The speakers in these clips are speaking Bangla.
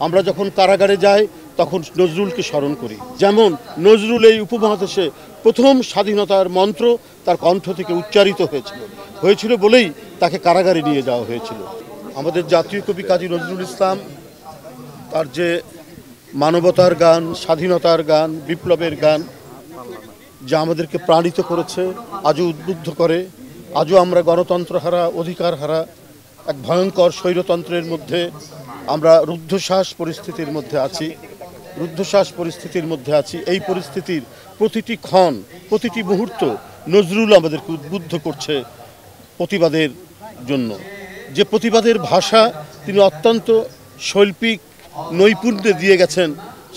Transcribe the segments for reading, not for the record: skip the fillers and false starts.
আমরা যখন কারাগারে যাই তখন নজরুলকে স্মরণ করি। যেমন নজরুল এই উপমহাদেশে প্রথম স্বাধীনতার মন্ত্র তার কণ্ঠ থেকে উচ্চারিত হয়েছিল বলেই তাকে কারাগারে নিয়ে যাওয়া হয়েছিল। আমাদের জাতীয় কবি কাজী নজরুল ইসলাম তার যে মানবতার গান, স্বাধীনতার গান, বিপ্লবের গান যা আমাদেরকে প্রাণিত করেছে, আজও উদ্বুদ্ধ করে। আজও আমরা গণতন্ত্র হারা, অধিকার হারা এক ভয়ঙ্কর স্বৈরতন্ত্রের মধ্যে আমরা রুদ্ধশ্বাস পরিস্থিতির মধ্যে আছি। এই পরিস্থিতির প্রতিটি ক্ষণ, প্রতিটি মুহূর্ত নজরুল আমাদেরকে উদ্বুদ্ধ করছে প্রতিবাদের জন্য। যে প্রতিবাদের ভাষা তিনি অত্যন্ত শৈল্পিক নৈপুণ্যে দিয়ে গেছেন,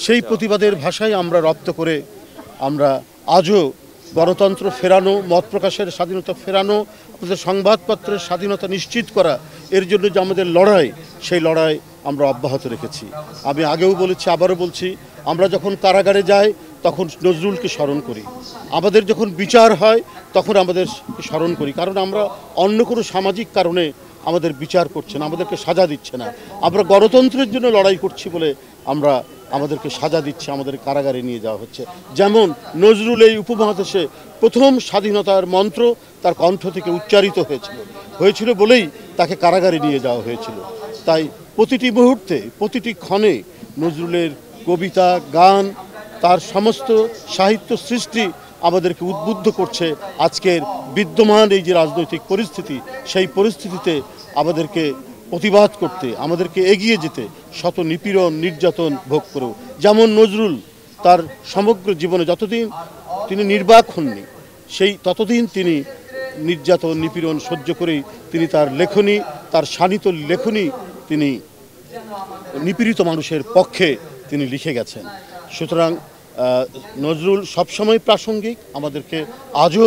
সেই প্রতিবাদের ভাষায় আমরা রপ্ত করে আমরা আজও গণতন্ত্র ফেরানো, মত প্রকাশের স্বাধীনতা ফেরানো, আমাদের সংবাদপত্রের স্বাধীনতা নিশ্চিত করা, এর জন্য যে আমাদের লড়াই, সেই লড়াই আমরা অব্যাহত রেখেছি। আমি আগেও বলেছি, আবারও বলছি, আমরা যখন কারাগারে যাই তখন নজরুলকে স্মরণ করি। আমাদের যখন বিচার হয় তখন আমাদের স্মরণ করি, কারণ আমরা অন্য কোনো সামাজিক কারণে আমাদের বিচার করছে না, আমাদেরকে সাজা দিচ্ছে না। আমরা গণতন্ত্রের জন্য লড়াই করছি বলে আমাদেরকে সাজা দিচ্ছে, আমাদের কারাগারে নিয়ে যাওয়া হচ্ছে। যেমন নজরুল এই উপমহাদেশে প্রথম স্বাধীনতার মন্ত্র তার কণ্ঠ থেকে উচ্চারিত হয়েছিল বলেই তাকে কারাগারে নিয়ে যাওয়া হয়েছিল। তাই প্রতিটি মুহূর্তে, প্রতিটি ক্ষণে নজরুলের কবিতা, গান, তার সমস্ত সাহিত্য সৃষ্টি আমাদেরকে উদ্বুদ্ধ করছে আজকের বিদ্যমান এই যে রাজনৈতিক পরিস্থিতি, সেই পরিস্থিতিতে আমাদেরকে প্রতিবাদ করতে, আমাদেরকে এগিয়ে যেতে, শত নিপীড়ন নির্যাতন ভোগ করেও। যেমন নজরুল তার সমগ্র জীবনে যতদিন তিনি নির্বাক হননি, ততদিন তিনি নির্যাতন নিপীড়ন সহ্য করেই তিনি তার লেখনী, তার শানিত লেখনী তিনি নিপীড়িত মানুষের পক্ষে তিনি লিখে গেছেন। সুতরাং নজরুল সবসময় প্রাসঙ্গিক, আমাদেরকে আজও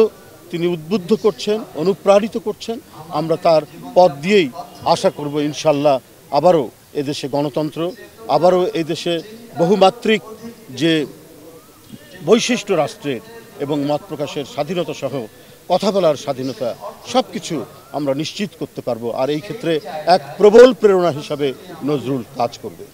তিনি উদ্বুদ্ধ করছেন, অনুপ্রাণিত করছেন। আমরা তার পথ দিয়েই আশা করব ইনশাল্লাহ আবারও এদেশে গণতন্ত্র, আবারও এদেশে বহুমাত্রিক যে বৈশিষ্ট্য রাষ্ট্রের এবং মত প্রকাশের স্বাধীনতা সহ কথা বলার স্বাধীনতা, সব কিছু আমরা নিশ্চিত করতে পারবো। আর এই ক্ষেত্রে এক প্রবল প্রেরণা হিসাবে নজরুল কাজ করবে।